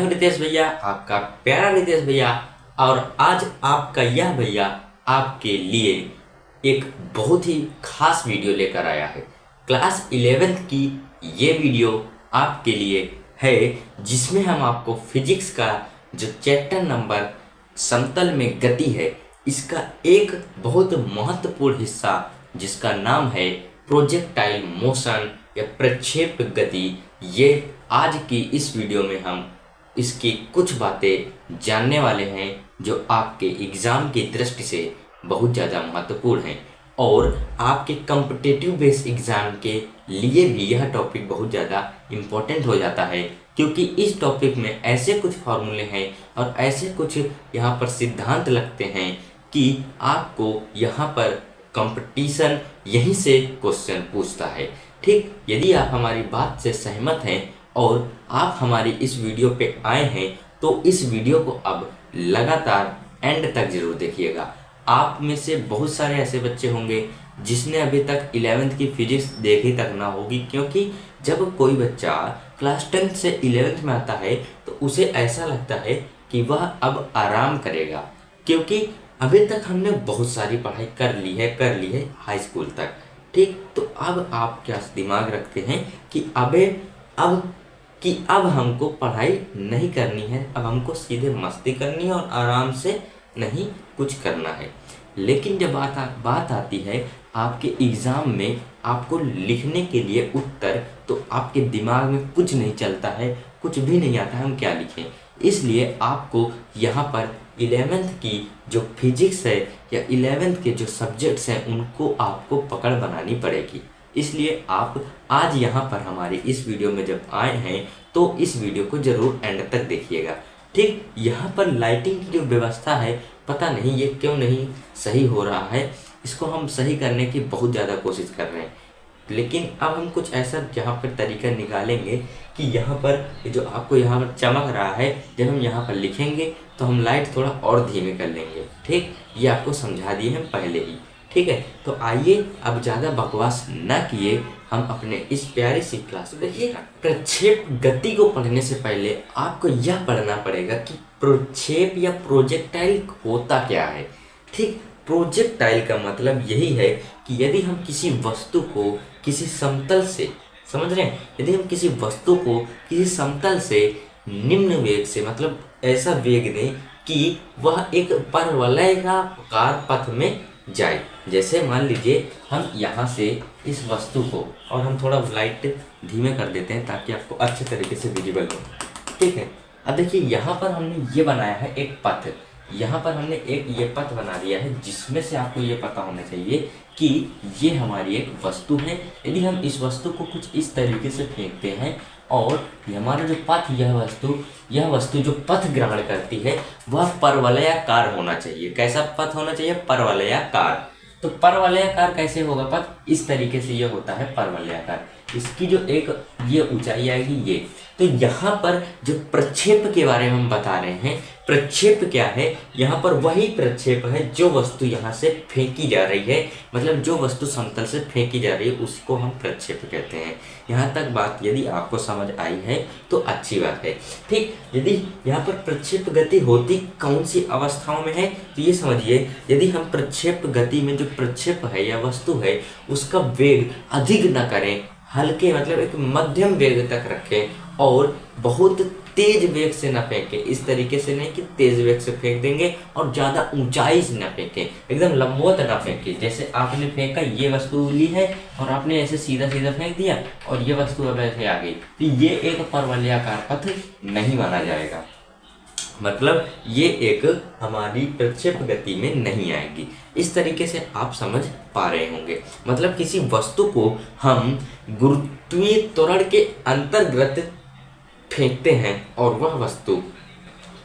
हूं रितेश भैया, आपका प्यारा रितेश भैया। और आज आपका यह भैया आपके लिए एक बहुत ही खास वीडियो लेकर आया है। क्लास 11th की ये वीडियो आपके लिए है, जिसमें हम आपको फिजिक्स का जो चैप्टर नंबर समतल में गति है, इसका एक बहुत महत्वपूर्ण हिस्सा जिसका नाम है प्रोजेक्टाइल मोशन या प्रक्षेप गति, ये आज की इस वीडियो में हम इसकी कुछ बातें जानने वाले हैं जो आपके एग्ज़ाम की दृष्टि से बहुत ज़्यादा महत्वपूर्ण हैं और आपके कॉम्पिटिटिव बेस्ड एग्ज़ाम के लिए भी यह टॉपिक बहुत ज़्यादा इम्पोर्टेंट हो जाता है, क्योंकि इस टॉपिक में ऐसे कुछ फार्मूले हैं और ऐसे कुछ यहाँ पर सिद्धांत लगते हैं कि आपको यहाँ पर कंपटीशन यहीं से क्वेश्चन पूछता है। ठीक, यदि आप हमारी बात से सहमत हैं और आप हमारी इस वीडियो पे आए हैं तो इस वीडियो को अब लगातार एंड तक जरूर देखिएगा। आप में से बहुत सारे ऐसे बच्चे होंगे जिसने अभी तक 11th की फिजिक्स देखी तक ना होगी, क्योंकि जब कोई बच्चा क्लास 10th से 11th में आता है तो उसे ऐसा लगता है कि वह अब आराम करेगा, क्योंकि अभी तक हमने बहुत सारी पढ़ाई कर ली है हाई स्कूल तक। ठीक, तो अब आप क्या दिमाग रखते हैं कि अब हमको पढ़ाई नहीं करनी है, अब हमको सीधे मस्ती करनी है और आराम से नहीं कुछ करना है। लेकिन जब बात आती है आपके एग्ज़ाम में आपको लिखने के लिए उत्तर, तो आपके दिमाग में कुछ नहीं चलता है, कुछ भी नहीं आता है हम क्या लिखें। इसलिए आपको यहाँ पर 11th की जो फिजिक्स है या 11th के जो सब्जेक्ट्स हैं उनको आपको पकड़ बनानी पड़ेगी। इसलिए आप आज यहाँ पर हमारी इस वीडियो में जब आए हैं तो इस वीडियो को ज़रूर एंड तक देखिएगा। ठीक, यहाँ पर लाइटिंग की जो व्यवस्था है, पता नहीं ये क्यों नहीं सही हो रहा है, इसको हम सही करने की बहुत ज़्यादा कोशिश कर रहे हैं, लेकिन अब हम कुछ ऐसा यहाँ पर तरीका निकालेंगे कि यहाँ पर जो आपको यहाँ पर चमक रहा है, जब हम यहाँ पर लिखेंगे तो हम लाइट थोड़ा और धीमे कर लेंगे। ठीक, ये आपको समझा दिए हैं पहले ही। ठीक है, तो आइए अब ज़्यादा बकवास न किए हम अपने इस प्यारी सी क्लास में देखिए। प्रक्षेप गति को पढ़ने से पहले आपको यह पढ़ना पड़ेगा कि प्रक्षेप या प्रोजेक्टाइल होता क्या है। ठीक, प्रोजेक्टाइल का मतलब यही है कि यदि हम किसी वस्तु को किसी समतल से, समझ रहे हैं, यदि हम किसी वस्तु को किसी समतल से निम्न वेग से, मतलब ऐसा वेग दें कि वह एक परवलयाकार पथ में जाए। जैसे मान लीजिए हम यहाँ से इस वस्तु को, और हम थोड़ा लाइट धीमे कर देते हैं ताकि आपको अच्छे तरीके से विजिबल हो। ठीक है, अब देखिए यहाँ पर हमने ये बनाया है एक पथ, यहाँ पर हमने एक ये पथ बना दिया है, जिसमें से आपको ये पता होना चाहिए कि ये हमारी एक वस्तु है। यदि हम इस वस्तु को कुछ इस तरीके से फेंकते हैं और हमारा जो पथ, यह वस्तु जो पथ ग्रहण करती है वह परवलयाकार होना चाहिए। कैसा पथ होना चाहिए? परवलयाकार। तो परवलयाकार कैसे होगा पथ? इस तरीके से ये होता है परवलयाकार। इसकी जो एक ये ऊंचाई आएगी ये। तो यहाँ पर जो प्रक्षेप के बारे में हम बता रहे हैं, प्रक्षेप क्या है? यहाँ पर वही प्रक्षेप है जो वस्तु यहाँ से फेंकी जा रही है, मतलब जो वस्तु समतल से फेंकी जा रही है उसको हम प्रक्षेप कहते हैं। यहाँ तक बात यदि आपको समझ आई है तो अच्छी बात है। ठीक, यदि यहाँ पर प्रक्षेप गति होती कौन सी अवस्थाओं में है तो ये समझिए, यदि हम प्रक्षेप गति में जो प्रक्षेप है या वस्तु है उसका वेग अधिक न करें, हल्के मतलब एक मध्यम वेग तक रखें और बहुत तेज वेग से ना फेंकें। इस तरीके से नहीं कि तेज वेग से फेंक देंगे और ज़्यादा ऊंचाई से ना फेंकें, एकदम लंबवत ना फेंकें। जैसे आपने फेंका, ये वस्तु ली है और आपने ऐसे सीधा सीधा फेंक दिया और ये वस्तु अब ऐसे आ गई, तो ये एक परवलयाकार पथ नहीं माना जाएगा, मतलब ये एक हमारी प्रक्षेप गति में नहीं आएगी। इस तरीके से आप समझ पा रहे होंगे। मतलब किसी वस्तु को हम गुरुत्वीय त्वरण के अंतर्गत फेंकते हैं और वह वस्तु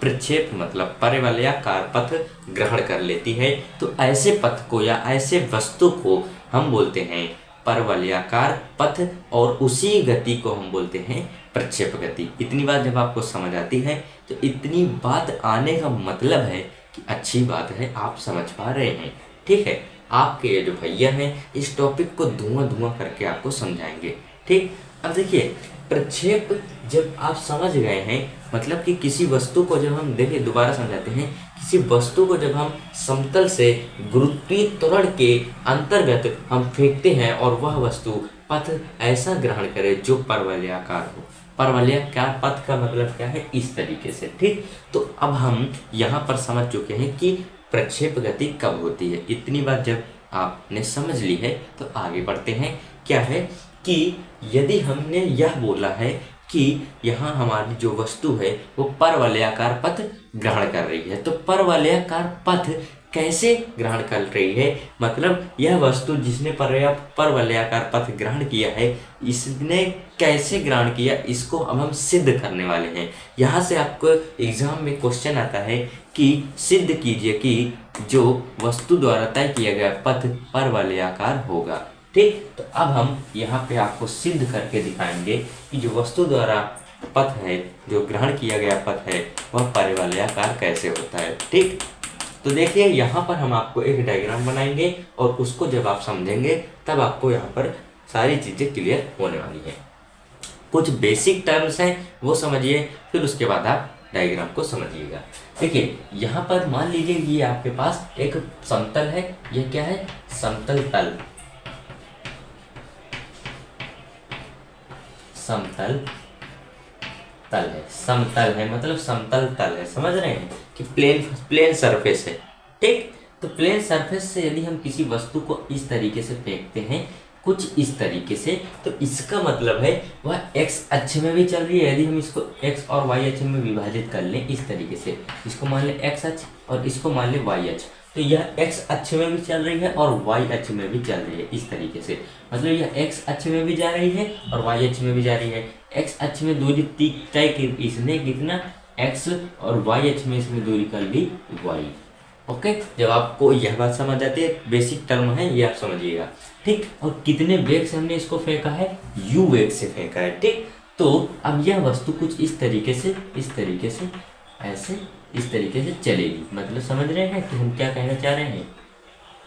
प्रक्षेप मतलब परवलयाकार पथ ग्रहण कर लेती है, तो ऐसे पथ को या ऐसे वस्तु को हम बोलते हैं परवलयाकार पथ और उसी गति को हम बोलते हैं प्रक्षेप गति। इतनी बात जब आपको समझ आती है तो इतनी बात आने का मतलब है कि अच्छी बात है, आप समझ पा रहे हैं। ठीक है, आपके ये जो भैया हैं इस टॉपिक को धुआं करके आपको समझाएंगे। ठीक, अब देखिए प्रक्षेप जब आप समझ गए हैं मतलब कि किसी वस्तु को जब हम देखिए दोबारा समझाते हैं, किसी वस्तु को जब हम समतल से गुरुत्वीय त्वरण के अंतर्गत हम फेंकते हैं और वह वस्तु पथ ऐसा ग्रहण करे जो परवलयाकार हो। परवलयाकार पथ का मतलब क्या है, इस तरीके से। ठीक, तो अब हम यहाँ पर समझ चुके हैं कि प्रक्षेप गति कब होती है। इतनी बात जब आपने समझ ली है तो आगे बढ़ते हैं। क्या है कि यदि हमने यह बोला है कि यहाँ हमारी जो वस्तु है वो परवलयाकार पथ ग्रहण कर रही है, तो परवलयाकार पथ कैसे ग्रहण कर रही है, मतलब यह वस्तु जिसने परवलयाकार पथ ग्रहण किया है इसने कैसे ग्रहण किया, इसको अब हम सिद्ध करने वाले हैं। यहाँ से आपको एग्जाम में क्वेश्चन आता है कि सिद्ध कीजिए कि जो वस्तु द्वारा तय किया गया पथ परवलयाकार होगा। ठीक, तो अब हम यहाँ पे आपको सिद्ध करके दिखाएंगे कि जो वस्तु द्वारा पथ है, जो ग्रहण किया गया पथ है, वह परवलयाकार कैसे होता है। ठीक, तो देखिए यहाँ पर हम आपको एक डायग्राम बनाएंगे और उसको जब आप समझेंगे तब आपको यहाँ पर सारी चीज़ें क्लियर होने वाली हैं। कुछ बेसिक टर्म्स हैं वो समझिए, फिर उसके बाद आप डायग्राम को समझिएगा। देखिए यहाँ पर मान लीजिए ये आपके पास एक समतल है, ये क्या है, समतल तल। समतल तल है, समतल है मतलब समतल तल है, समझ रहे हैं कि प्लेन सरफेस है। ठीक, तो प्लेन सरफेस से यदि हम किसी वस्तु को इस तरीके से फेंकते हैं, कुछ इस तरीके से, तो इसका मतलब है वह एक्स अक्ष में भी चल रही है। यदि हम इसको एक्स और वाई अक्ष में विभाजित कर लें इस तरीके से, इसको मान लें एक्स अक्ष और इसको मान लें वाई अक्ष, तो यह एक्स अक्ष में भी चल रही है और वाई अक्ष में भी चल रही है इस तरीके से। मतलब यह एक्स अक्ष में भी जा रही है और वाई अक्ष में भी जा रही है। एक्स अक्ष में दूरी तय की इसने कितना, एक्स, और वाई अक्ष में इसमें दूरी कर ली वाई। ओके, जब आपको यह बात समझ आती है, बेसिक टर्म है ये आप समझिएगा। ठीक, और कितने वेग से हमने इसको फेंका है, u वेग से फेंका है। ठीक, तो अब यह वस्तु कुछ इस तरीके से ऐसे इस तरीके से चलेगी। मतलब समझ रहे हैं कि हम क्या कहना चाह रहे हैं।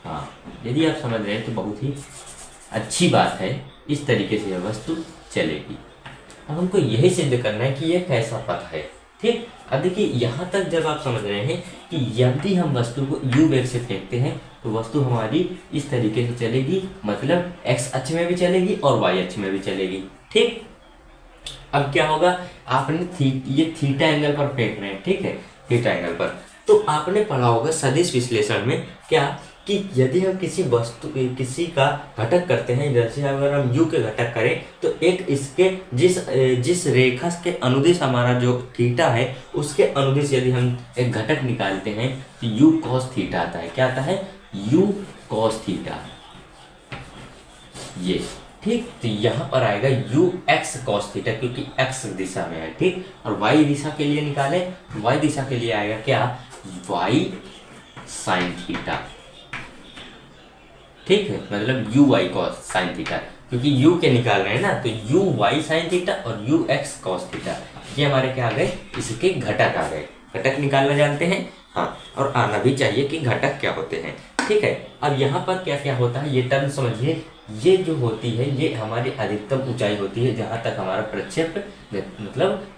हाँ, यदि आप समझ रहे हैं तो बहुत ही अच्छी बात है, इस तरीके से यह वस्तु चलेगी। अब हमको यही सिद्ध करना है कि यह कैसा पथ है। ठीक, अब देखिए यहाँ तक जब आप समझ रहे हैं कि यदि हम वस्तु को u वेग से फेंकते हैं तो वस्तु हमारी इस तरीके से चलेगी, मतलब x अक्ष में भी चलेगी और y अक्ष में भी चलेगी। ठीक, अब क्या होगा, आपने ये थीटा एंगल पर फेंक रहे हैं, ठीक है, थीटा एंगल पर, तो आपने पढ़ा होगा सदिश विश्लेषण में क्या कि यदि हम किसी का घटक करते हैं, जैसे अगर हम u के घटक करें तो एक इसके जिस रेखा के अनुदिश हमारा जो थीटा है उसके अनुदिश यदि हम एक घटक निकालते हैं तो u cos थीटा आता है। क्या आता है, u cos थीटा, ये। ठीक, तो यहाँ पर आएगा u x cos थीटा क्योंकि x दिशा में है। ठीक, और y दिशा के लिए निकाले, y दिशा के लिए आएगा क्या, y sin थीटा। ठीक है, मतलब u y cos sin theta, क्योंकि u के निकाल रहे हैं ना, तो u y sin थीटा और u x cos थीटा, ये हमारे क्या आ गए, इसके घटक आ गए। घटक निकालना जानते हैं, हाँ, और आना भी चाहिए कि घटक क्या होते हैं। ठीक है, अब यहाँ पर क्या क्या होता है ये टर्म समझिए। ये जो होती है ये हमारी अधिकतम ऊंचाई होती है, जहाँ तक हमारा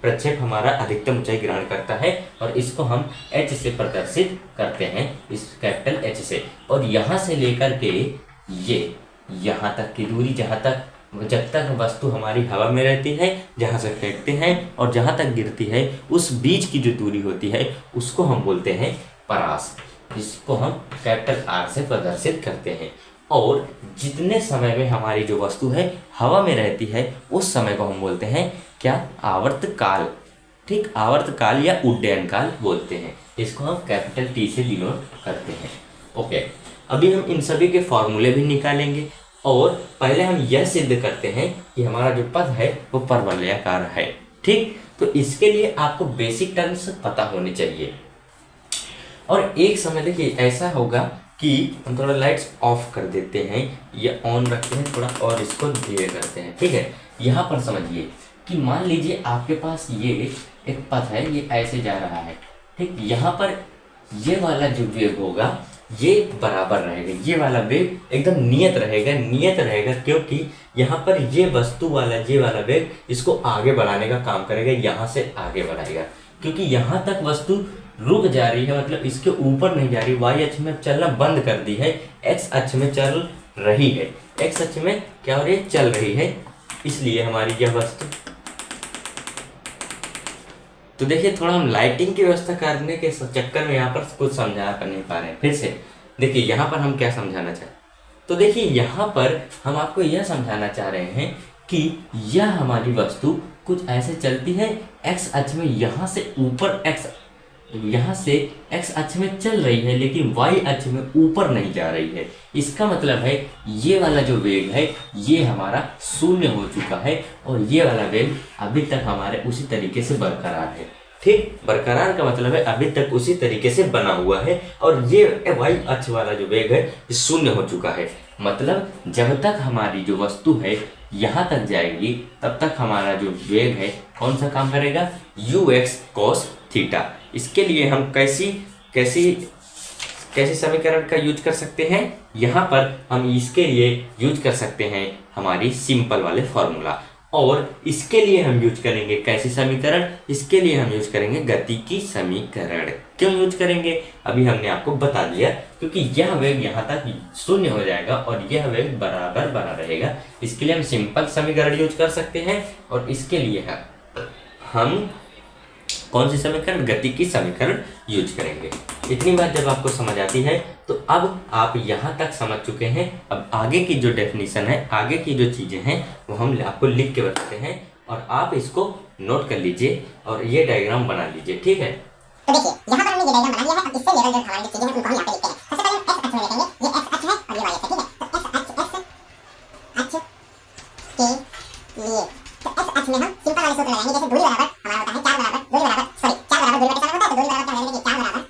प्रक्षेप हमारा अधिकतम ऊंचाई ग्रहण करता है, और इसको हम h से प्रदर्शित करते हैं, इस कैपिटल H से। और यहाँ से लेकर के ये यहाँ तक की दूरी, जब तक वस्तु हमारी हवा में रहती है, जहाँ से फेंकते हैं और जहाँ तक गिरती है, उस बीच की जो दूरी होती है उसको हम बोलते हैं परास, जिसको हम कैपिटल R से प्रदर्शित करते हैं। और जितने समय में हमारी जो वस्तु है हवा में रहती है उस समय को हम बोलते हैं क्या, आवर्त काल। ठीक, आवर्त काल या उड्डयन काल बोलते हैं, इसको हम कैपिटल T से डिनोट करते हैं। ओके, अभी हम इन सभी के फॉर्मूले भी निकालेंगे और पहले हम यह सिद्ध करते हैं कि हमारा जो पथ है वो परवलयाकार है। ठीक, तो इसके लिए आपको बेसिक टर्म्स पता होने चाहिए। और एक समय देखिए ऐसा होगा कि हम थोड़ा लाइट्स ऑफ कर देते हैं, ये ऑन रखते हैं थोड़ा और इसको धीरे करते हैं। ठीक है, यहाँ पर समझिए कि मान लीजिए आपके पास ये एक पथ है, ये ऐसे जा रहा है। ठीक, यहाँ पर ये वाला जो वेग होगा ये बराबर रहेगा, ये वाला वेग एकदम नियत रहेगा क्योंकि यहाँ पर ये वस्तु वाला ये वाला वेग इसको आगे बढ़ाने का काम करेगा, यहाँ से आगे बढ़ाएगा। क्योंकि यहाँ तक वस्तु रुक जा रही है, मतलब इसके ऊपर नहीं जा रही, वाई अक्ष में चलना बंद कर दी है, एक्स अक्ष में चल रही है, एक्स अक्ष में क्या हो रही है, चल रही है, इसलिए हमारी यह वस्तु। तो देखिए थोड़ा हम लाइटिंग की व्यवस्था करने के चक्कर में यहाँ पर कुछ समझा नहीं पा रहे हैं। फिर से देखिए यहाँ पर हम क्या समझाना चाहते हैं, तो देखिए यहाँ पर हम आपको यह समझाना चाह रहे हैं कि यह हमारी वस्तु कुछ ऐसे चलती है, एक्स अक्ष में यहाँ से ऊपर यहाँ से एक्स अक्ष में चल रही है, लेकिन वाई अक्ष में ऊपर नहीं जा रही है। इसका मतलब है ये वाला जो वेग है ये हमारा शून्य हो चुका है और ये वाला वेग अभी तक हमारे उसी तरीके से बरकरार है। ठीक, बरकरार का मतलब है अभी तक उसी तरीके से बना हुआ है और ये वाई अक्ष वाला जो वेग है ये शून्य हो चुका है। मतलब जब तक हमारी जो वस्तु है यहाँ तक जाएगी तब तक हमारा जो वेग है कौन सा काम करेगा, यू एक्स कॉस थीटा। इसके लिए हम कैसी समीकरण का यूज कर सकते हैं, यहाँ पर हम इसके लिए यूज कर सकते हैं हमारी सिंपल वाले फॉर्मूला, और इसके लिए हम यूज करेंगे कैसी समीकरण, इसके लिए हम यूज करेंगे गति की समीकरण। क्यों यूज करेंगे अभी हमने आपको बता दिया, क्योंकि यह वेग यहाँ तक शून्य हो जाएगा और यह वेग बराबर बना रहेगा। इसके लिए हम सिंपल समीकरण यूज कर सकते हैं और इसके लिए हम कौन सी समीकरण, गति की समीकरण यूज करेंगे। इतनी बात जब आपको समझ आती है तो अब आप यहाँ तक समझ चुके हैं। अब आगे की जो डेफिनेशन है, आगे की जो चीज़ें हैं वो हम आपको लिख के बताते हैं और आप इसको नोट कर लीजिए और ये डायग्राम बना लीजिए। ठीक है, तो देखिए यहाँ पर हमने ये डायग्राम बना लिया है। अब इससे लेवल जो हमारी चीजें हैं उनको हम यहाँ पे लिखते हैं। सबसे पहले हम एक्स अक्ष में लिखेंगे, ये एक्स अक्ष है और ये वाई अक्ष है। ठीक है, तो एक्स अक्ष के लिए तो एक्स अक्ष में हम सिंपल वाले सूत्र लगाएंगे, जैसे दूरी बराबर हमारा होता है 4 बराबर दूरी बराबर सॉरी 4 बराबर दूरी बटे समय होता है, तो दूरी बराबर क्या रहेगा, 4 बराबर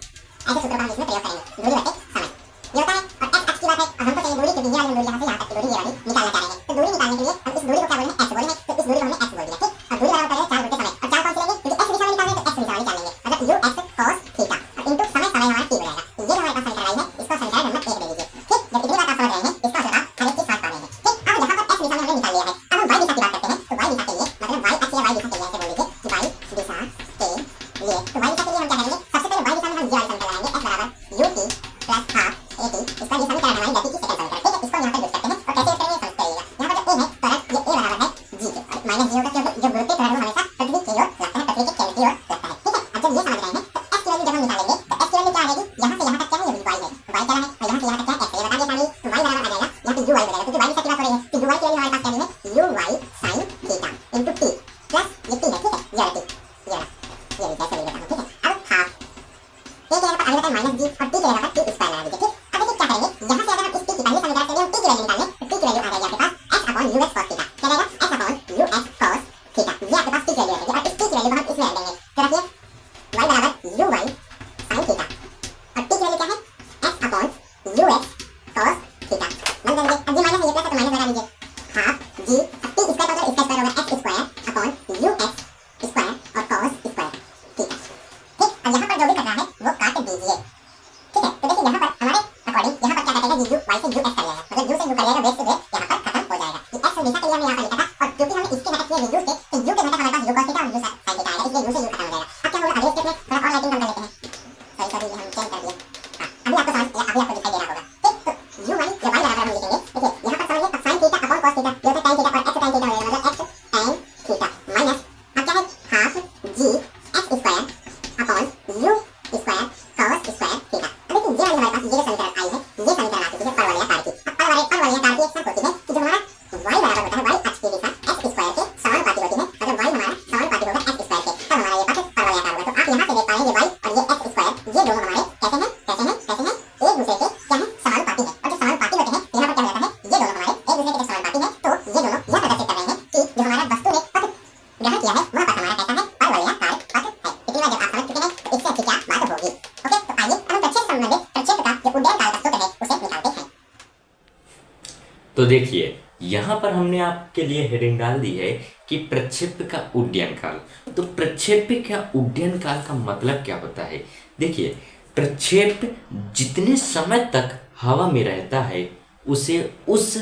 ऐसे सूत्र को हम इसमें प्रयोग करेंगे, दूरी बटे समय ये होता है। और एक्स अक्ष की बात है, अब हमको चाहिए दूरी, क्योंकि ये वाली दूरी यहाँ से यहाँ तक की दूरी ये वाली निकालना चाह रहे हैं। तो दूरी निकालने के लिए हम इस दूरी को क्या बोलेंगे, एक्स बोलेंगे, तो इस दूरी को हमने एक्स बोल दिया। ठीक, अब दूरी बराबर करेंगे 4 बटे समय, और 4 कौन सी लेंगे, क्योंकि एक्स दिशा में निकालना है तो एक्स दिशा में निकालेंगे, मतलब यू एक्स cos थीटा और इनटू समय हमारा t हो जाएगा। तो ये हमारे पास समीकरण आई है, इसको समीकरण नंबर 1 दे दीजिए। ठीक, जब इतनी बात आप समझ रहे हैं इसका मतलब आप हर एक चीज समझ पा रहे हैं। ठीक, अब यहाँ पर एक्स दिशा में हमने निकाल लिया है, अब हम y दिशा की बात करते हैं। तो y दिशा के लिए मतलब y अक्ष या y दिशा के लिए ऐसे बोल लीजिए कि y दिशा के लिए, तो y दिशा के लिए हम क्या करेंगे, सबसे पहले y दिशा में हम ये वाला समीकरण लगाएंगे, x बराबर ut प्लस हाफ at, इसका ये समीकरण हमारी गति की सेकंड समीकरण। ठीक है, इसको यहाँ पर यूज करते हैं और कैसे यूज करेंगे समझते रहिएगा। यहाँ पर जो a है त्वरण, ये a बराबर है g के, और माइनस g होगा क्योंकि जो गुरुत्वीय त्वरण है हमेशा पृथ्वी की ओर लगता है, पृथ्वी के केंद्र की ओर लगता है। ठीक है, अब जब ये समझ रहे हैं तो x की वैल्यू जब हम निकालेंगे तो x की वैल्यू क्या आ जाएगी, यहाँ से यहाँ तक क्या है, ये y है, तो y क्या है, और यहाँ से यहाँ तक क्या है, x है, ये बता दिया सामने। तो y बराबर आ जाएगा यहाँ पे u y हो जाएगा, क्योंकि y दिशा की बात हो रही है, तो u y की वैल्यू हमारे पास क्या है, u y sin theta into t plus ये t है। ठीक है, ये वाला t, ये जैसे लिख देता हूँ। ठीक है, अब हाफ a के जगह पर आगे बताए माइनस g और t के जगह पर t स्क्वायर लगा दीजिए। ठीक, अब देखिए क्या करेंगे, यहाँ से अगर हम इस t की पहले समीकरण से हम t की वैल्यू निकालें तो t की वैल्यू आ जाएगी आपके पास x upon u x cos theta, क्या रहेगा, x upon u x cos theta, ये आपके पास t की वैल्यू रहेगी। और इस t की वैल्यू को हम इसमें रख देंगे, तो रखिए y बराबर u y sin थीटा और t की वैल्यू क्या है, x upon u x cos theta, बन जाएंगे। अब ये माइनस ये प्लस है तो माइनस लगा लीजिए, हाफ g, अब t स्क्वायर का इसका स्क्वायर होगा x square upon u x square और cos स्क्वायर थीटा। ठीक, अब यहाँ पर जो भी कर रहा है वो काट दीजिए। ठीक है, तो देखिए यहाँ पर हमारे अकॉर्डिंग यहाँ पर क्या कटेगा, ये u y से u x कर जाएगा, मतलब u से u कर जाएगा, वेग से वेग यहाँ पर खत्म हो जाएगा। ये x दिशा के लिए हमने यहाँ पर लिखा था, और क्योंकि हमने इसके घटक किए u से, तो u के घटक हमारे पास u cos थीटा और u sin थीटा आएगा, इसलिए u से u खत्म हो जाएगा। अब क्या होगा, अगले स्टेप में थोड़ा और लाइटिंग कम कर लेते हैं, सॉरी ये हम चेंज कर दिए। हाँ, अभी आपको समझ, अभी आपको दिखाई दे रहा होगा। ठीक, तो u y या y बराबर हम लिखेंगे, देखिए यहाँ पर समझिए, अब sin theta upon cos theta, ये होता है tan थीटा और x tan थीटा हो जाएगा, मतलब x tan थीटा माइनस अब क्या है, half g x square upon u square cos square theta. अब देखिए ये वाली हमारे पास ये जो समीकरण आई है, ये समीकरण आ चुकी है परवलयाकार की। अब परवलयाकार की एक शर्त होती है कि जो हमारा y बराबर होता है y अक्ष की दिशा x स्क्वायर के समानुपाती होती है, अगर y हमारा समानुपाती होगा x स्क्वायर के तब हमारा ये पथ परवलयाकार होगा। तो आप यहाँ से देख पाएंगे y और ये x स्क्वायर, ये दोनों हमारे कैसे हैं एक दूसरे के क्या है, समानुपाती है, और जो समानुपाती होते हैं तो यहाँ पर क्या हो जाता है, ये दोनों हमारे एक दूसरे के समानुपाती है, तो ये दोनों यह प्रदर्शित कर रहे हैं कि जो हमारा वस्तु ने पथ ग्रहण किया है वह पथ हमारा कैसा है, परवलयाकार पथ है। इतनी बार जब आप समझ चुके हैं तो इससे अच्छी क्या बात होगी। ओके, तो आइए अब हम प्रक्षेप संबंधित प्रक्षेप का जो उड्डयन काल का सूत्र है उसे निकालते हैं। तो देखिए यहाँ पर हमने आपके लिए हेडिंग डाल दी है कि प्रक्षेप्य का उड्डयन काल। तो प्रक्षेप्य का उड्डयन काल का मतलब क्या होता है, देखिए प्रक्षेप जितने समय तक हवा में रहता है उसे उस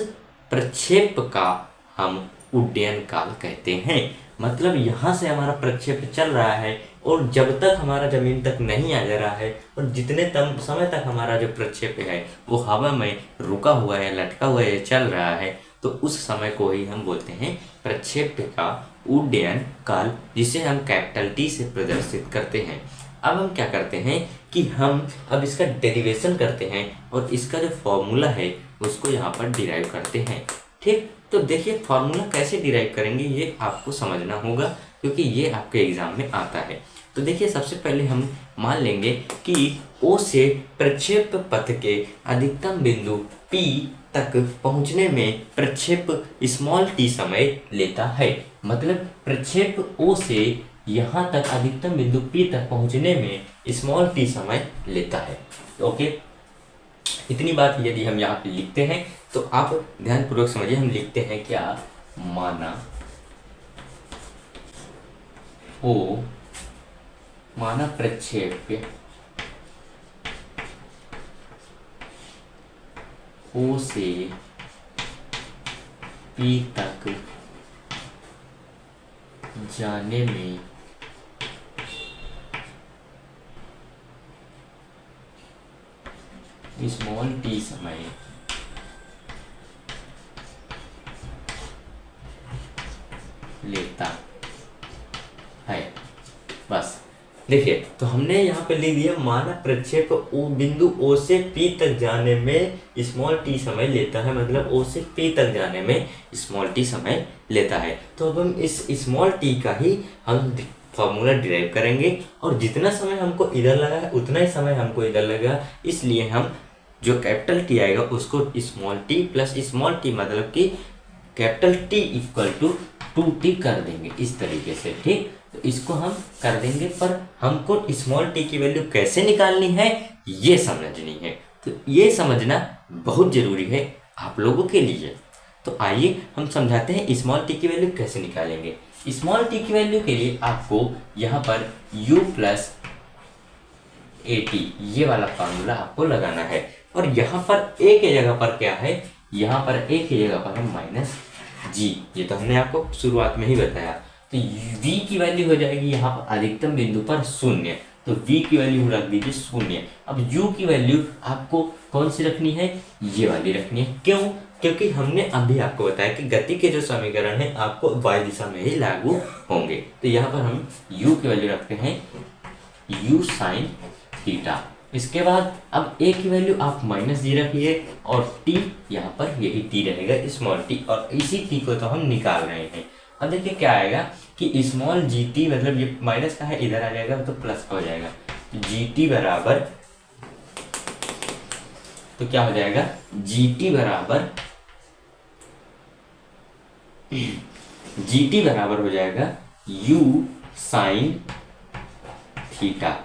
प्रक्षेप का हम उड्डयन काल कहते हैं। मतलब यहाँ से हमारा प्रक्षेप चल रहा है और जब तक हमारा जमीन तक नहीं आ जा रहा है और जितने समय तक हमारा जो प्रक्षेप है वो हवा में रुका हुआ है, लटका हुआ है, चल रहा है, तो उस समय को ही हम बोलते हैं प्रक्षेप का उड्डयन काल, जिसे हम कैपिटल T से प्रदर्शित करते हैं। अब हम क्या करते हैं कि हम अब इसका डेरिवेशन करते हैं और इसका जो फॉर्मूला है उसको यहाँ पर डिराइव करते हैं। ठीक, तो देखिए फॉर्मूला कैसे डिराइव करेंगे ये आपको समझना होगा, क्योंकि ये आपके एग्जाम में आता है। तो देखिए सबसे पहले हम मान लेंगे कि O से प्रक्षेप पथ के अधिकतम बिंदु P तक पहुंचने में प्रक्षेप t समय लेता है। मतलब प्रक्षेप O से यहाँ तक अधिकतम बिंदु P तक पहुंचने में t समय लेता है। ओके, इतनी बात यदि हम यहाँ पे लिखते हैं तो आप ध्यानपूर्वक समझिए। हम लिखते हैं क्या, माना प्रक्षेप O से P तक जाने में t समय लेता है। बस देखिए, तो हमने यहाँ पे लिख दिया माना प्रक्षेप बिंदु O से P तक जाने में t समय लेता है। मतलब O से P तक जाने में t समय लेता है। तो अब हम इस t का ही हम फॉर्मूला डिराइव करेंगे और जितना समय हमको इधर लगा है उतना ही समय हमको इधर लगा, इसलिए हम जो कैपिटल T आएगा उसको t प्लस t मतलब कि capital T equal to 2t कर देंगे इस तरीके से। ठीक, तो इसको हम कर देंगे, पर हमको t की वैल्यू कैसे निकालनी है ये समझनी है। तो ये समझना बहुत जरूरी है आप लोगों के लिए। तो आइए हम समझाते हैं t की वैल्यू कैसे निकालेंगे। t की वैल्यू के लिए आपको यहाँ पर u प्लस at ये वाला फार्मूला आपको लगाना है और यहाँ पर a के जगह पर क्या है, यहाँ पर a की जगह पर है माइनस g। ये तो हमने आपको शुरुआत में ही बताया। तो v की वैल्यू हो जाएगी यहाँ पर अधिकतम बिंदु पर 0, तो v की वैल्यू रख दीजिए 0। अब u की वैल्यू आपको कौन सी रखनी है, ये वाली रखनी है। क्यों? क्योंकि हमने अभी आपको बताया कि गति के जो समीकरण है आपको y दिशा में ही लागू होंगे। तो यहाँ पर हम u की वैल्यू रखते हैं u sin थीटा। इसके बाद अब a की वैल्यू आप -g रखिए और t यहाँ पर यही t रहेगा t, और इसी t को तो हम निकाल रहे हैं। अब देखिए क्या आएगा कि gt मतलब ये माइनस का है, इधर आ जाएगा तो प्लस का हो जाएगा। gt बराबर, तो क्या हो जाएगा, gt बराबर हो जाएगा u sin थीटा।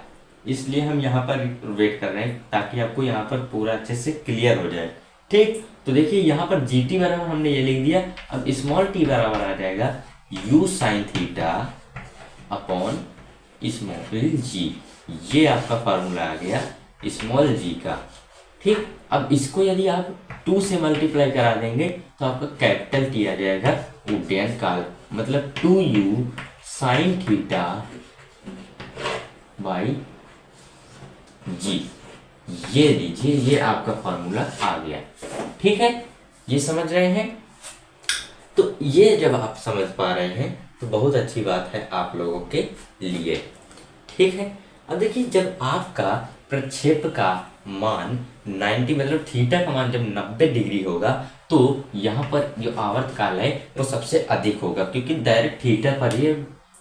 इसलिए हम यहाँ पर वेट कर रहे हैं ताकि आपको यहाँ पर पूरा अच्छे से क्लियर हो जाए। ठीक, तो देखिए यहाँ पर gt बराबर हमने ये लिख दिया। अब t बराबर आ जाएगा u sin theta upon g। ये आपका फार्मूला आ गया g का। ठीक, अब इसको यदि आप 2 से मल्टीप्लाई करा देंगे तो आपका कैपिटल T आ जाएगा उड्डयन काल। मतलब 2u sin theta by g। ये लीजिए, ये आपका फॉर्मूला आ गया। ठीक है, ये समझ रहे हैं। तो ये जब आप समझ पा रहे हैं तो बहुत अच्छी बात है आप लोगों के लिए। ठीक है, अब देखिए जब आपका प्रक्षेप का मान 90 मतलब थीटा का मान जब 90 डिग्री होगा तो यहाँ पर जो आवर्त काल है वो सबसे अधिक होगा, क्योंकि डायरेक्ट थीटा पर ये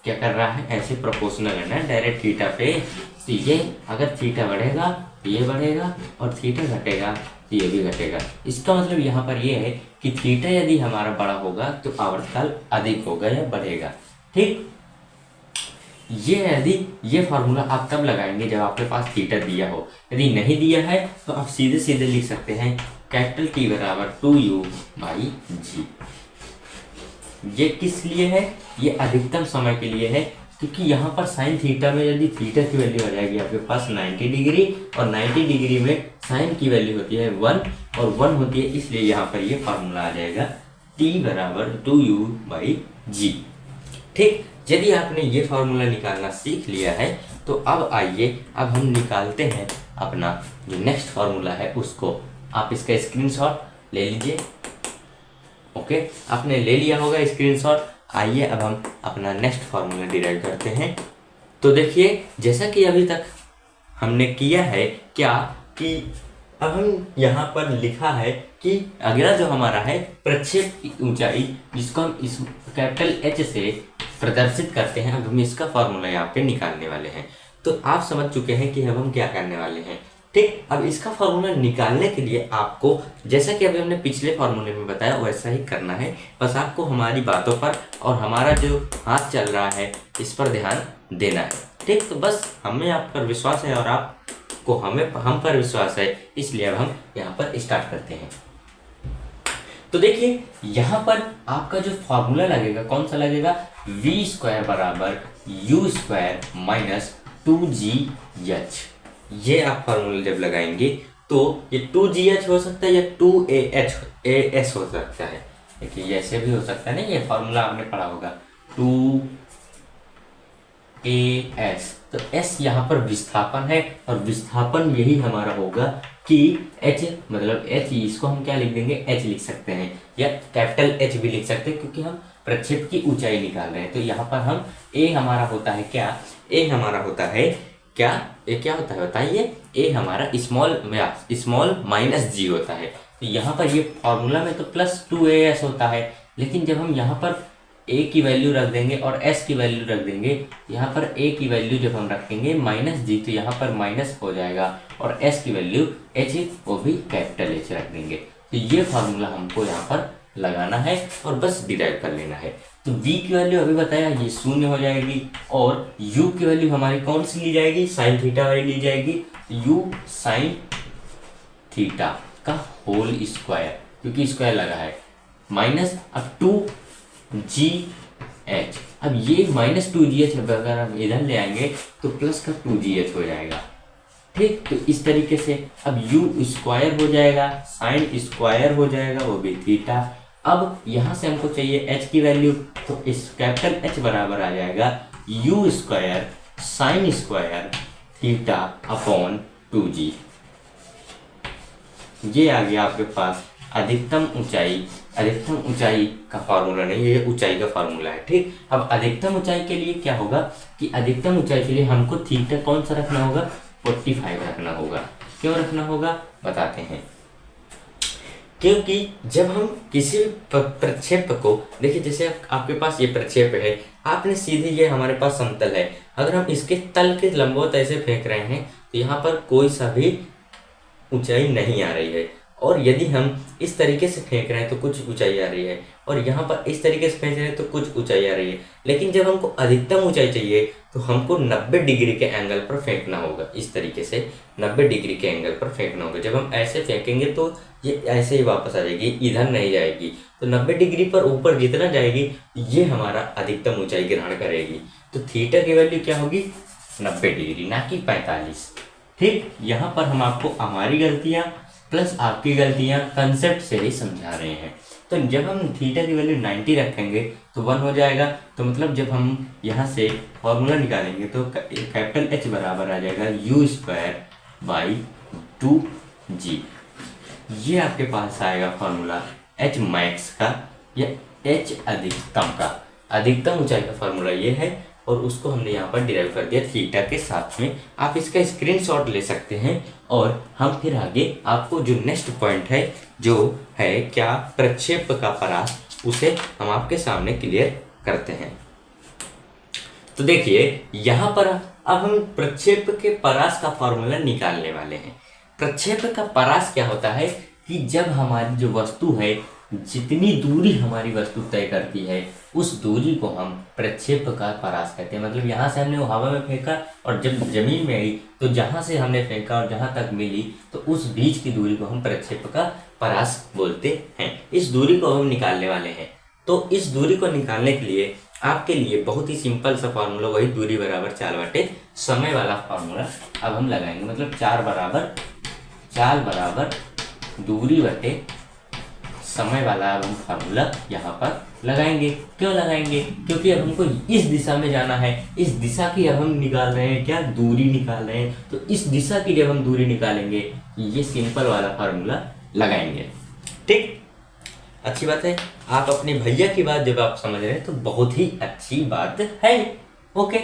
क्या कर रहा है, ऐसे प्रोपोर्शनल है ना डायरेक्ट थीटा पे। तो ये अगर थीटा बढ़ेगा तो ये बढ़ेगा और थीटा घटेगा तो ये भी घटेगा। इसका मतलब यहाँ पर ये है कि थीटा यदि हमारा बड़ा होगा तो आवर्तकाल अधिक होगा या बढ़ेगा। ठीक, ये फार्मूला आप तब लगाएंगे जब आपके पास थीटा दिया हो। यदि नहीं दिया है तो आप सीधे सीधे लिख सकते हैं कैपिटल T बराबर 2u बाई g। ये किस लिए है, ये अधिकतम समय के लिए है। तो क्योंकि यहाँ पर साइन थीटा में यदि थीटा की वैल्यू आ जाएगी आपके पास 90 डिग्री, और 90 डिग्री में साइन की वैल्यू होती है 1 और 1 होती है, इसलिए यहाँ पर ये फार्मूला आ जाएगा t बराबर 2u/g। ठीक, यदि आपने ये फार्मूला निकालना सीख लिया है तो अब आइए अब हम निकालते हैं अपना जो नेक्स्ट फार्मूला है उसको। आप इसका स्क्रीनशॉट ले लीजिए। ओके, आपने ले लिया होगा स्क्रीनशॉट। आइए अब हम अपना नेक्स्ट फार्मूला डिराइव करते हैं। तो देखिए, जैसा कि अभी तक हमने किया है क्या कि अब हम यहाँ पर लिखा है कि अगला जो हमारा है प्रक्षेप की ऊंचाई, जिसको हम इस कैपिटल H से प्रदर्शित करते हैं। अब हम इसका फार्मूला यहाँ पे निकालने वाले हैं। तो आप समझ चुके हैं कि अब हम क्या करने वाले हैं। ठीक, अब इसका फार्मूला निकालने के लिए आपको, जैसा कि अभी हमने पिछले फार्मूले में बताया, वैसा ही करना है। बस आपको हमारी बातों पर और हमारा जो हाथ चल रहा है इस पर ध्यान देना है। ठीक, तो बस हमें आप पर विश्वास है और आपको हम पर विश्वास है, इसलिए अब हम यहाँ पर स्टार्ट करते हैं। तो देखिए, यहाँ पर आपका जो फार्मूला लगेगा कौन सा लगेगा, v² बराबर u² - 2gh। ये आप फार्मूला जब लगाएंगे तो ये 2gh हो सकता है या 2as हो सकता है। देखिए, ये ऐसे भी हो सकता है ना, ये फार्मूला आपने पढ़ा होगा 2as। तो s यहाँ पर विस्थापन है और विस्थापन यही हमारा होगा कि h, मतलब h, इसको हम क्या लिख देंगे, h लिख सकते हैं या कैपिटल H भी लिख सकते हैं, क्योंकि हम प्रक्षेप की ऊंचाई निकाल रहे हैं। तो यहाँ पर हम a हमारा होता है क्या, a हमारा होता है क्या, ये क्या होता है बताइए, a हमारा स्मॉल माइनस g होता है। तो यहाँ पर ये फॉर्मूला में तो प्लस 2as होता है, लेकिन जब हम यहाँ पर a की वैल्यू रख देंगे और s की वैल्यू रख देंगे, यहाँ पर a की वैल्यू जब हम रखेंगे -g तो यहाँ पर माइनस हो जाएगा, और s की वैल्यू h, वो भी कैपिटल H रख देंगे। तो ये फार्मूला हमको यहाँ पर लगाना है और बस डिराइव कर लेना है। तो v की वैल्यू अभी बताया ये 0 हो जाएगी, और u की वैल्यू हमारी कौन सी ली जाएगी, साइन थीटा वाली ली जाएगी। u साइन थीटा का होल स्क्वायर, क्योंकि स्क्वायर लगा है, माइनस अब 2gh। अब ये -2gh अगर हम इधर ले आएंगे तो प्लस का 2gh हो जाएगा। ठीक, तो इस तरीके से अब u² हो जाएगा, साइन स्क्वायर हो जाएगा, वो भी थीटा। अब यहाँ से हमको चाहिए h की वैल्यू, तो इस कैपिटल H बराबर आ जाएगा u² sine square theta upon 2g। ये आ गया आपके पास अधिकतम ऊंचाई का फार्मूला, नहीं ये ऊंचाई का फार्मूला है। ठीक, अब अधिकतम ऊंचाई के लिए क्या होगा कि अधिकतम ऊंचाई के लिए हमको थीटा कौन सा रखना होगा, 45 रखना होगा। क्यों रखना होगा बताते हैं। क्योंकि जब हम किसी प्रक्षेप को, देखिए जैसे आपके पास ये प्रक्षेप है, आपने सीधे, ये हमारे पास समतल है, अगर हम इसके तल के लंबवत ऐसे फेंक रहे हैं तो यहाँ पर कोई सा भी ऊंचाई नहीं आ रही है, और यदि हम इस तरीके से फेंक रहे हैं तो कुछ ऊंचाई आ रही है, और यहाँ पर इस तरीके से फेंक रहे हैं तो कुछ ऊंचाई आ रही है। लेकिन जब हमको अधिकतम ऊंचाई चाहिए तो हमको 90 डिग्री के एंगल पर फेंकना होगा। इस तरीके से 90 डिग्री के एंगल पर फेंकना होगा। जब हम ऐसे फेंकेंगे तो ये ऐसे ही वापस आ जाएगी, इधर नहीं जाएगी। तो 90 डिग्री पर ऊपर जितना जाएगी ये हमारा अधिकतम ऊंचाई ग्रहण करेगी। तो थीटा की वैल्यू क्या होगी, 90 डिग्री, ना कि 45। ठीक, यहाँ पर हम आपको हमारी गलतियाँ प्लस आपकी गलतियाँ कंसेप्ट से ही समझा रहे हैं। तो जब हम थीटा की वैल्यू 90 रखेंगे तो 1 हो जाएगा। तो मतलब जब हम यहाँ से फॉर्मूला निकालेंगे तो कैपिटल H बराबर आ जाएगा u² / 2g। ये आपके पास आएगा फार्मूला H मैक्स का या H अधिकतम का, अधिकतम ऊंचाई का फार्मूला ये है, और उसको हमने यहाँ पर डिराइव कर दिया थीटा के साथ में। आप इसका स्क्रीनशॉट ले सकते हैं, और हम फिर आगे आपको जो नेक्स्ट पॉइंट है जो है क्या, प्रक्षेप का परास, उसे हम आपके सामने क्लियर करते हैं। तो देखिए, यहाँ पर अब हम प्रक्षेप के परास का फॉर्मूला निकालने वाले हैं। प्रक्षेप का परास क्या होता है कि जब हमारी जो वस्तु है, जितनी दूरी हमारी वस्तु तय करती है, उस दूरी को हम प्रक्षेप का परास कहते हैं। मतलब यहाँ से हमने वो हवा में फेंका और जब जमीन में आई तो जहाँ से हमने फेंका और जहाँ तक मिली तो उस बीच की दूरी को हम प्रक्षेप का परास बोलते हैं। इस दूरी को हम निकालने वाले हैं। तो इस दूरी को निकालने के लिए आपके लिए बहुत ही सिंपल सा फार्मूला, वही दूरी बराबर 4 बटे समय वाला फार्मूला अब हम लगाएंगे। मतलब 4 बराबर दूरी बटे समय वाला अब हम फार्मूला यहाँ पर लगाएंगे। क्यों लगाएंगे? क्योंकि अब हमको इस दिशा में जाना है, इस दिशा की अब हम निकाल रहे हैं, क्या दूरी निकाल रहे हैं। तो इस दिशा की जब हम दूरी निकालेंगे ये सिंपल वाला फार्मूला लगाएंगे। ठीक, अच्छी बात है। आप अपने भैया की बात जब आप समझ रहे हैं तो बहुत ही अच्छी बात है। ओके,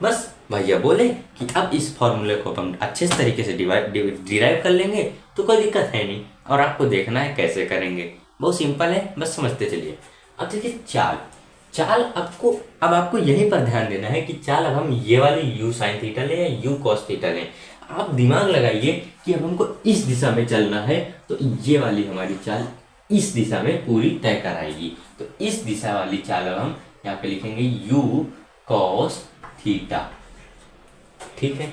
बस भैया बोले कि अब इस फॉर्मूले को हम अच्छे तरीके से डिराइव कर लेंगे तो कोई दिक्कत है नहीं, और आपको देखना है कैसे करेंगे। बहुत सिंपल है, बस समझते चलिए। अब देखिए चाल अब आपको यहीं पर ध्यान देना है कि चाल अब हम ये वाली u sin थीटा लें या u cos थीटा लें। आप दिमाग लगाइए कि अब हमको इस दिशा में चलना है तो ये वाली हमारी चाल इस दिशा में पूरी तय कराएगी। तो इस दिशा वाली चाल अब हम यहाँ पे लिखेंगे u cos थीटा। ठीक है,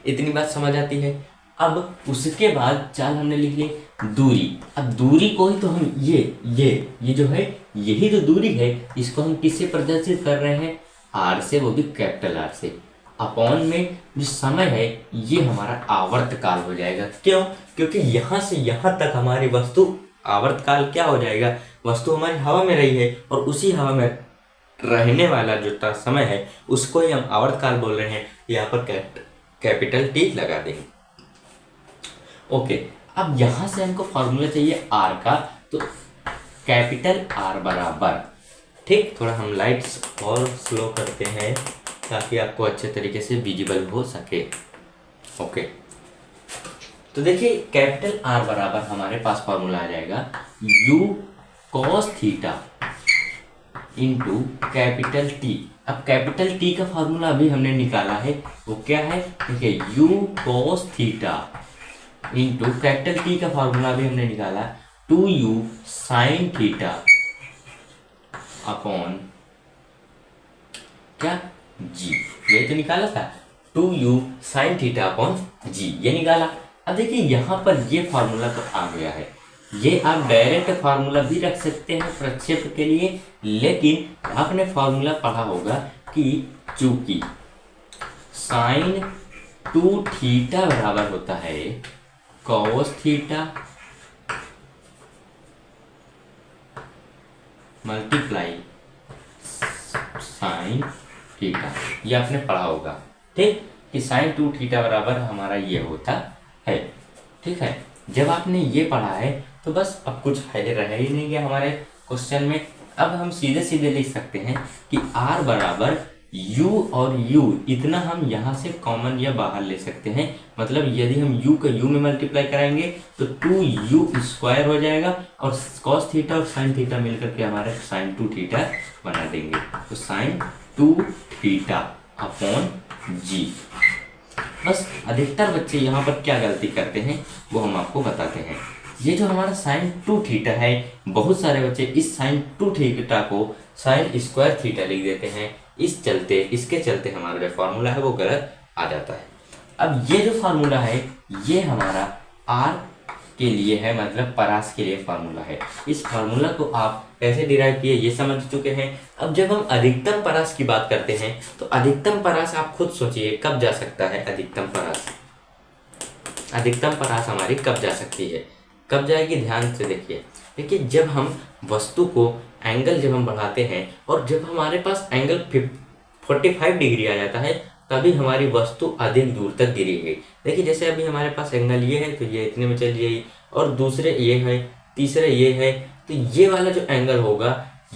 इतनी बात समझ आती है। अब उसके बाद चाल हमने लिख ली दूरी। अब दूरी को ही तो हम ये जो है यही तो दूरी है, इसको हम किससे प्रदर्शित कर रहे हैं? आर से, वो भी कैपिटल आर से। अपॉन में जो समय है ये हमारा आवर्तकाल हो जाएगा। क्यों? क्योंकि यहाँ से यहाँ तक हमारी वस्तु आवर्तकाल क्या हो जाएगा? वस्तु हमारी हवा में रही है और उसी हवा में रहने वाला जो समय है उसको ही हम आवर्तकाल बोल रहे हैं। यहाँ पर कैपिटल टी लगा देंगे। ओके, अब यहाँ से हमको फॉर्मूला चाहिए आर का, तो कैपिटल आर बराबर, ठीक, थोड़ा हम लाइट्स और स्लो करते हैं ताकि आपको अच्छे तरीके से विजिबल हो सके। ओके, तो देखिए कैपिटल आर बराबर हमारे पास फॉर्मूला आ जाएगा u cos theta into capital T. अब कैपिटल टी का फॉर्मूला अभी हमने निकाला है, वो क्या है? देखिए u cos theta into capital T का फॉर्मूला भी हमने निकाला 2u sin थीटा अपॉन क्या g, ये तो निकाला था 2u sin theta upon g, ये निकाला। अब देखिए यहाँ पर ये फार्मूला तो आ गया है, ये आप डायरेक्ट फार्मूला भी रख सकते हैं प्रक्षेप के लिए, लेकिन आपने फार्मूला पढ़ा होगा कि चूंकि sin 2 थीटा बराबर होता है cos theta multiply sin theta, ये आपने पढ़ा होगा। ठीक, कि sin 2 थीटा बराबर हमारा ये होता है। ठीक है, जब आपने ये पढ़ा है तो बस अब कुछ है रह ही नहीं गया हमारे क्वेश्चन में। अब हम सीधे सीधे लिख सकते हैं कि r बराबर u और u इतना हम यहाँ से कॉमन या बाहर ले सकते हैं। मतलब यदि हम u का u में मल्टीप्लाई कराएंगे तो 2u स्क्वायर हो जाएगा और cos थीटा और sin थीटा मिलकर के हमारे sin 2 थीटा बना देंगे। तो sin 2 थीटा अपॉन g। बस अधिकतर बच्चे यहाँ पर क्या गलती करते हैं वो हम आपको बताते हैं। ये जो हमारा sin 2 थीटा है, बहुत सारे बच्चे इस sin 2 थीटा को sin स्क्वायर थीटा लिख देते हैं। इसके चलते हमारा जो फार्मूला है वो गलत आ जाता है। अब ये जो फार्मूला है ये हमारा r के लिए है, मतलब परास के लिए फार्मूला है। इस फार्मूला को आप कैसे डिराइव किए ये समझ चुके हैं। अब जब हम अधिकतम परास की बात करते हैं तो अधिकतम परास आप खुद सोचिए कब जा सकता है। अधिकतम परास हमारी कब जा सकती है, कब जाएगी? ध्यान से देखिए जब हम वस्तु को एंगल जब हम बढ़ाते हैं और जब हमारे पास एंगल 45 डिग्री आ जाता है तभी हमारी वस्तु अधिक दूर तक गिरेगी। देखिए जैसे अभी हमारे पास एंगल ये है तो ये इतने में चल जाएगी, और दूसरे ये है, तीसरे ये है, तो ये वाला जो एंगल होगा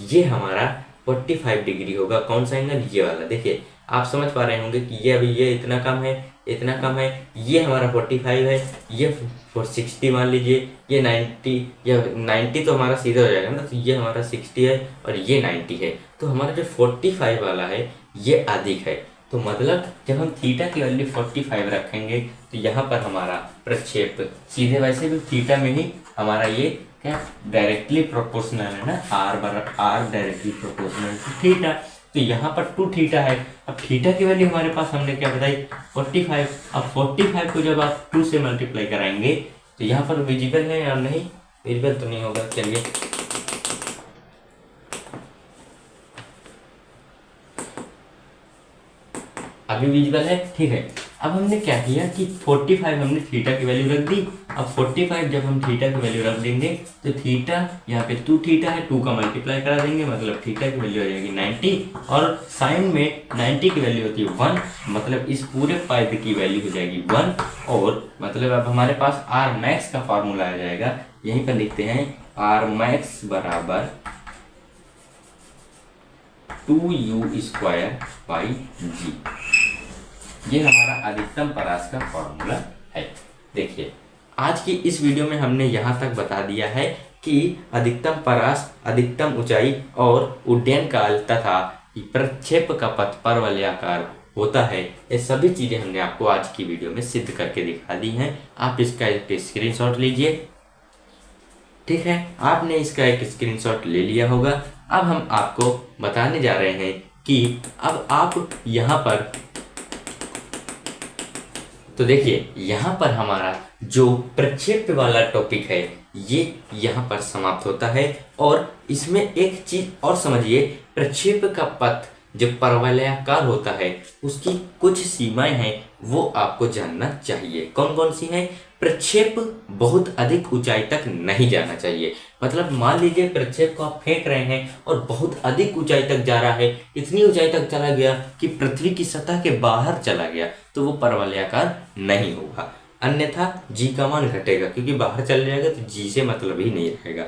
ये हमारा 45 डिग्री होगा। कौन सा एंगल? ये वाला। देखिए आप समझ पा रहे होंगे कि ये अभी ये इतना कम है, इतना कम है, ये हमारा 45 है, ये 60 मान लीजिए, ये 90, या 90 तो हमारा सीधा हो जाएगा ना, तो ये हमारा 60 है और ये 90 है। तो हमारा जो 45 वाला है ये अधिक है। तो मतलब जब हम थीटा की वैल्यू 45 रखेंगे तो यहाँ पर हमारा प्रक्षेप सीधे, वैसे भी थीटा में ही हमारा ये क्या डायरेक्टली प्रोपोर्शनल है ना, or directly proportional to theta. तो यहाँ पर 2 थीटा है। अब थीटा की वैल्यू हमारे पास हमने क्या बताई 45। अब 45 को जब आप 2 से मल्टीप्लाई कराएंगे तो यहाँ पर विजिबल है या नहीं? विजिबल तो नहीं होगा, चलिए अभी विजिबल है, ठीक है। अब हमने क्या किया कि 45 हमने थीटा की वैल्यू रख दी। अब 45 जब हम थीटा की वैल्यू रख देंगे तो थीटा यहाँ पे 2 थीटा है, 2 का मल्टीप्लाई करा देंगे, मतलब थीटा की वैल्यू आ जाएगी 90 और साइन में 90 की वैल्यू होती है 1, मतलब इस पूरे पद की वैल्यू हो जाएगी 1। और मतलब अब हमारे पास आर मैक्स का फार्मूला आ जाएगा, यहीं पर लिखते हैं आर मैक्स बराबर 2u²/g। ये हमारा अधिकतम परास का फॉर्मूला है। देखिए आज की इस वीडियो में हमने यहाँ तक बता दिया है कि अधिकतम परास, अधिकतम ऊंचाई और उड्डयन काल तथा प्रक्षेप का पथ परवलयाकार होता है। ये सभी चीज़ें हमने आपको आज की वीडियो में सिद्ध करके दिखा दी हैं। आप इसका एक स्क्रीनशॉट लीजिए, ठीक है। आपने इसका एक स्क्रीनशॉट ले लिया होगा। अब हम आपको बताने जा रहे हैं कि अब आप यहाँ पर तो देखिए यहाँ पर हमारा जो प्रक्षेप वाला टॉपिक है ये यहाँ पर समाप्त होता है। और इसमें एक चीज और समझिए, प्रक्षेप का पथ जो परवलयाकार होता है उसकी कुछ सीमाएं हैं, वो आपको जानना चाहिए। कौन कौन सी हैं? प्रक्षेप बहुत अधिक ऊंचाई तक नहीं जाना चाहिए। मतलब मान लीजिए प्रक्षेप को आप फेंक रहे हैं और बहुत अधिक ऊंचाई तक जा रहा है, इतनी ऊंचाई तक चला गया कि पृथ्वी की सतह के बाहर चला गया, तो वो परवलयाकार नहीं होगा। अन्यथा जी का मान घटेगा, क्योंकि बाहर चल जाएगा तो जी से मतलब ही नहीं रहेगा।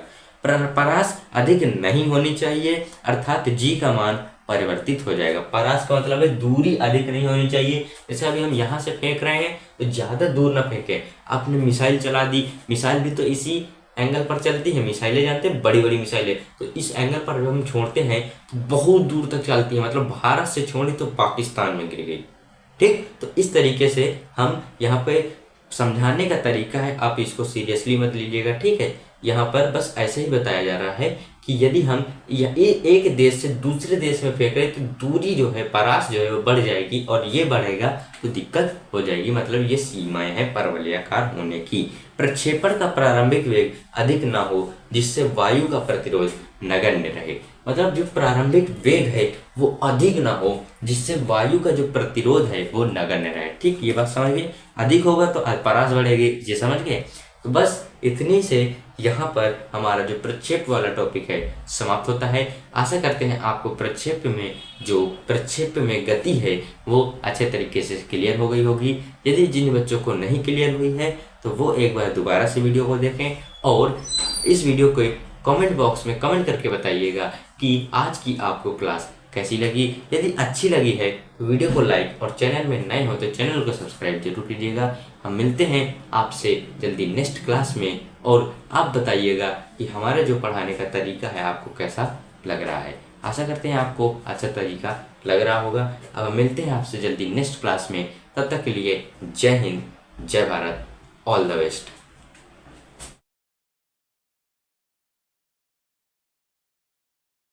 परास अधिक नहीं होनी चाहिए, अर्थात जी का मान परिवर्तित हो जाएगा। परास का मतलब है दूरी अधिक नहीं होनी चाहिए। जैसे अभी हम यहाँ से फेंक रहे हैं तो ज़्यादा दूर ना फेंकें। आपने मिसाइल चला दी, मिसाइल भी तो इसी एंगल पर चलती है। मिसाइलें जानते हैं, बड़ी बड़ी मिसाइलें, तो इस एंगल पर जब हम छोड़ते हैं तो बहुत दूर तक चलती है। मतलब भारत से छोड़ी तो पाकिस्तान में गिर गई, ठीक। तो इस तरीके से हम यहाँ पे समझाने का तरीका है, आप इसको सीरियसली मत लीजिएगा, ठीक है। यहाँ पर बस ऐसे ही बताया जा रहा है कि यदि हम एक देश से दूसरे देश में फेंक रहे तो दूरी जो है, परास जो है वो बढ़ जाएगी, और ये बढ़ेगा तो दिक्कत हो जाएगी। मतलब ये सीमाएं हैं परवलयाकार होने की। प्रक्षेपण का प्रारंभिक वेग अधिक ना हो जिससे वायु का प्रतिरोध नगण्य रहे। मतलब जो प्रारंभिक वेग है वो अधिक ना हो जिससे वायु का जो प्रतिरोध है वो नगण्य रहे, ठीक। ये बात समझ गए? अधिक होगा तो परास बढ़ेगी, ये समझ गए? तो बस इतनी से यहाँ पर हमारा जो प्रक्षेप वाला टॉपिक है समाप्त होता है। आशा करते हैं आपको प्रक्षेप में गति है वो अच्छे तरीके से क्लियर हो गई होगी। यदि जिन बच्चों को नहीं क्लियर हुई है तो वो एक बार दोबारा से वीडियो को देखें और इस वीडियो को कमेंट बॉक्स में कमेंट करके बताइएगा कि आज की आपको क्लास कैसी लगी। यदि अच्छी लगी है तो वीडियो को लाइक और चैनल में नए हो तो चैनल को सब्सक्राइब जरूर कीजिएगा। हम मिलते हैं आपसे जल्दी नेक्स्ट क्लास में, और आप बताइएगा कि हमारे जो पढ़ाने का तरीका है आपको कैसा लग रहा है। आशा करते हैं आपको अच्छा तरीका लग रहा होगा। अब मिलते हैं आपसे जल्दी नेक्स्ट क्लास में, तब तक के लिए जय हिंद, जय भारत, ऑल द बेस्ट।